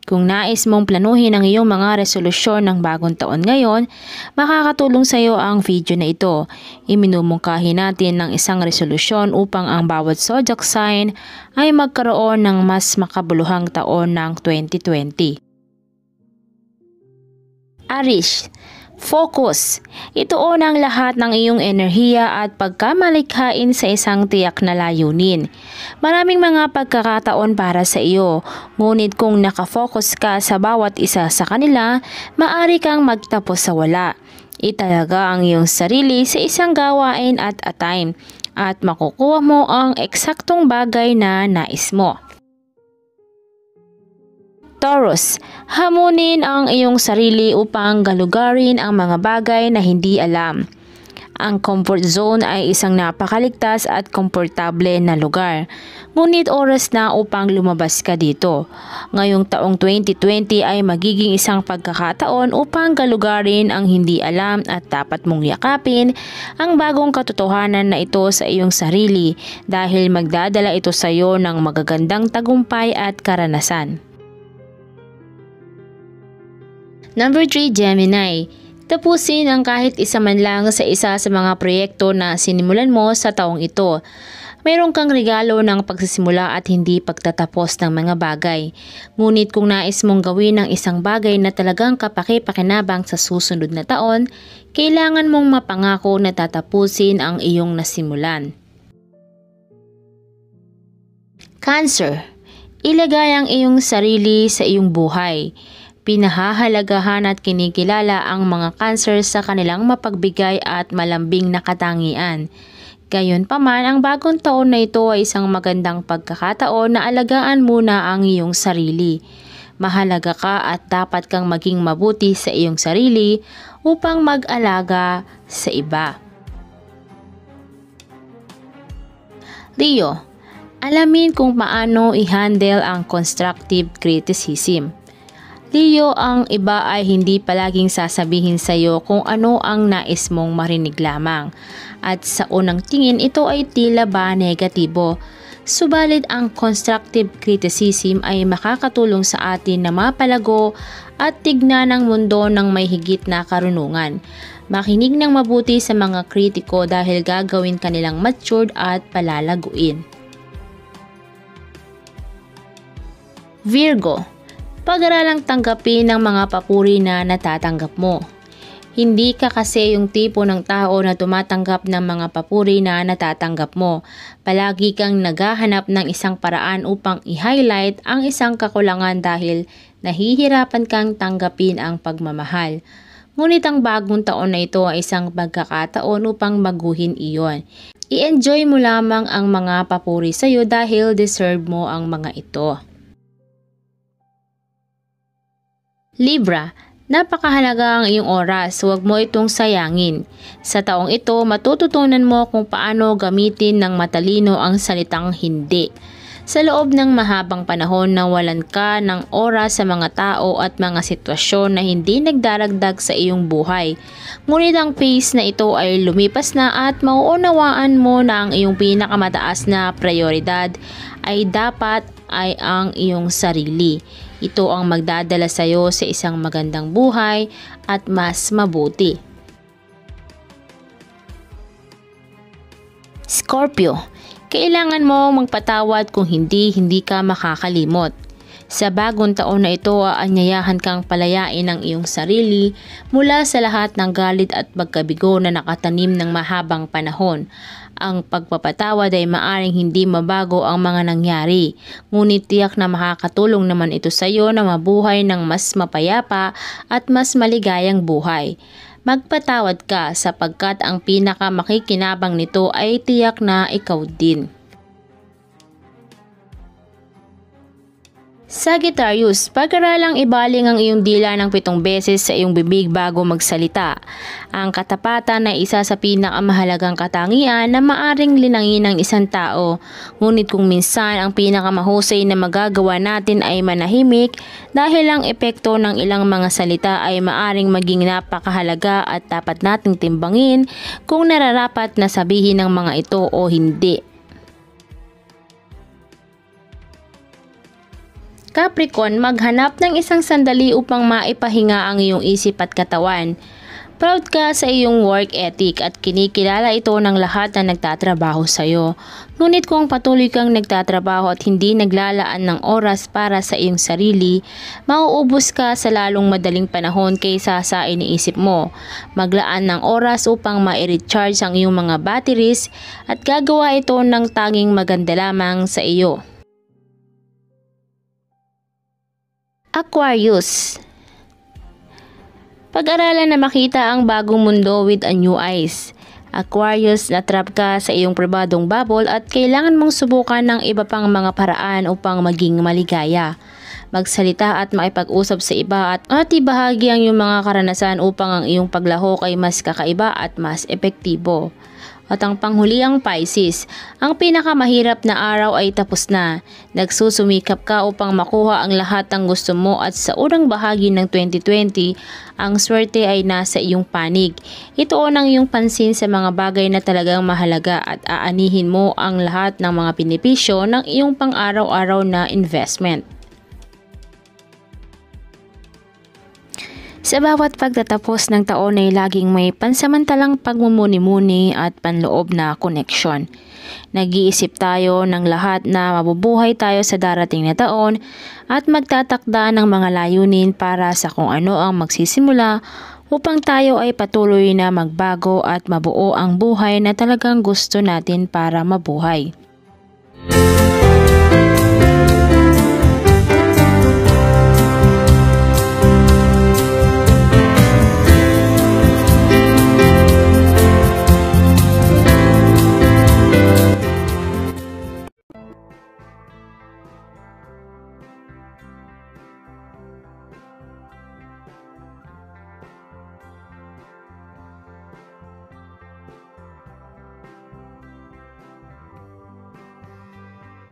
Kung nais mong planuhin ang iyong mga resolusyon ng bagong taon ngayon, makakatulong sa iyo ang video na ito. Iminumungkahi natin ng isang resolusyon upang ang bawat zodiac sign ay magkaroon ng mas makabuluhang taon ng 2020. Aries, focus. Ituon ang lahat ng iyong enerhiya at pagkamalikhain sa isang tiyak na layunin. Maraming mga pagkakataon para sa iyo, ngunit kung nakafocus ka sa bawat isa sa kanila, maaari kang magtapos sa wala. Italaga ang iyong sarili sa isang gawain at a time at makukuha mo ang eksaktong bagay na nais mo. Taurus, hamunin ang iyong sarili upang galugarin ang mga bagay na hindi alam. Ang comfort zone ay isang napakaligtas at komportable na lugar. Ngunit oras na upang lumabas ka dito. Ngayong taong 2020 ay magiging isang pagkakataon upang galugarin ang hindi alam at dapat mong yakapin ang bagong katotohanan na ito sa iyong sarili dahil magdadala ito sa iyo ng magagandang tagumpay at karanasan. Number 3, Gemini. Tapusin ang kahit isa man lang sa isa sa mga proyekto na sinimulan mo sa taong ito. Mayroon kang regalo ng pagsisimula at hindi pagtatapos ng mga bagay. Ngunit kung nais mong gawin ang isang bagay na talagang kapaki-pakinabang sa susunod na taon, kailangan mong mapangako na tatapusin ang iyong nasimulan. Cancer. Ilagay ang iyong sarili sa iyong buhay. Pinahahalagahan at kinikilala ang mga Cancer sa kanilang mapagbigay at malambing na katangian. Gayunpaman, ang bagong taon na ito ay isang magandang pagkakataon na alagaan muna ang iyong sarili. Mahalaga ka at dapat kang maging mabuti sa iyong sarili upang mag-alaga sa iba. Leo, alamin kung paano i-handle ang constructive criticism. Leo, ang iba ay hindi palaging sasabihin sa iyo kung ano ang nais mong marinig lamang. At sa unang tingin ito ay tila ba negatibo. Subalit ang constructive criticism ay makakatulong sa atin na mapalago at tignan ang mundo ng may higit na karunungan. Makinig ng mabuti sa mga kritiko dahil gagawin kanilang matured at palalaguin. Virgo, pag-aralang tanggapin ang mga papuri na natatanggap mo. Hindi ka kasi yung tipo ng tao na tumatanggap ng mga papuri na natatanggap mo. Palagi kang naghahanap ng isang paraan upang i-highlight ang isang kakulangan dahil nahihirapan kang tanggapin ang pagmamahal. Ngunit ang bagong taon na ito ay isang pagkakataon upang baguhin iyon. I-enjoy mo lamang ang mga papuri sa iyo dahil deserve mo ang mga ito. Libra, napakahalaga ang iyong oras, huwag mo itong sayangin. Sa taong ito, matututunan mo kung paano gamitin ng matalino ang salitang hindi. Sa loob ng mahabang panahon na walan ka ng oras sa mga tao at mga sitwasyon na hindi nagdaragdag sa iyong buhay. Ngunit ang phase na ito ay lumipas na at mauunawaan mo na ang iyong pinakamataas na prioridad ay dapat ay ang iyong sarili. Ito ang magdadala sa iyo sa isang magandang buhay at mas mabuti. Scorpio, kailangan mo magpatawad kung hindi ka makakalimot. Sa bagong taon na ito, aanyayahan kang palayain ang iyong sarili mula sa lahat ng galit at pagkabigo na nakatanim ng mahabang panahon. Ang pagpapatawad ay maaring hindi mabago ang mga nangyari, ngunit tiyak na makakatulong naman ito sa iyo na mabuhay ng mas mapayapa at mas maligayang buhay. Magpatawad ka sapagkat ang pinakamakikinabang nito ay tiyak na ikaw din. Sagittarius, pag-aralang ibaling ang iyong dila ng 7 beses sa iyong bibig bago magsalita. Ang katapatan ay isa sa pinakamahalagang katangian na maaring linangin ng isang tao. Ngunit kung minsan ang pinakamahusay na magagawa natin ay manahimik dahil ang epekto ng ilang mga salita ay maaring maging napakahalaga at dapat nating timbangin kung nararapat na sabihin ng mga ito o hindi. Capricorn, maghanap ng isang sandali upang maipahinga ang iyong isip at katawan. Proud ka sa iyong work ethic at kinikilala ito ng lahat na nagtatrabaho sa iyo. Ngunit kung patuloy kang nagtatrabaho at hindi naglalaan ng oras para sa iyong sarili, mauubos ka sa lalong madaling panahon kaysa sa iniisip mo. Maglaan ng oras upang ma-recharge ang iyong mga batteries at gagawa ito ng tanging maganda lamang sa iyo. Aquarius, pag-aralan na makita ang bagong mundo with a new eyes. Aquarius, natrap ka sa iyong pribadong bubble at kailangan mong subukan ng iba pang mga paraan upang maging maligaya. Magsalita at makipag-usap sa iba at ibahagi ang iyong mga karanasan upang ang iyong paglahok ay mas kakaiba at mas epektibo. At ang panghuli ang Pisces, ang pinakamahirap na araw ay tapos na. Nagsusumikap ka upang makuha ang lahat ng gusto mo at sa unang bahagi ng 2020, ang swerte ay nasa iyong panig. Ituon ang iyong pansin sa mga bagay na talagang mahalaga at aanihin mo ang lahat ng mga benepisyo ng iyong pang-araw-araw na investment. Sa bawat pagtatapos ng taon ay laging may pansamantalang pagmumuni-muni at panloob na koneksyon. Nag-iisip tayo ng lahat na mabubuhay tayo sa darating na taon at magtatakda ng mga layunin para sa kung ano ang magsisimula upang tayo ay patuloy na magbago at mabuo ang buhay na talagang gusto natin para mabuhay.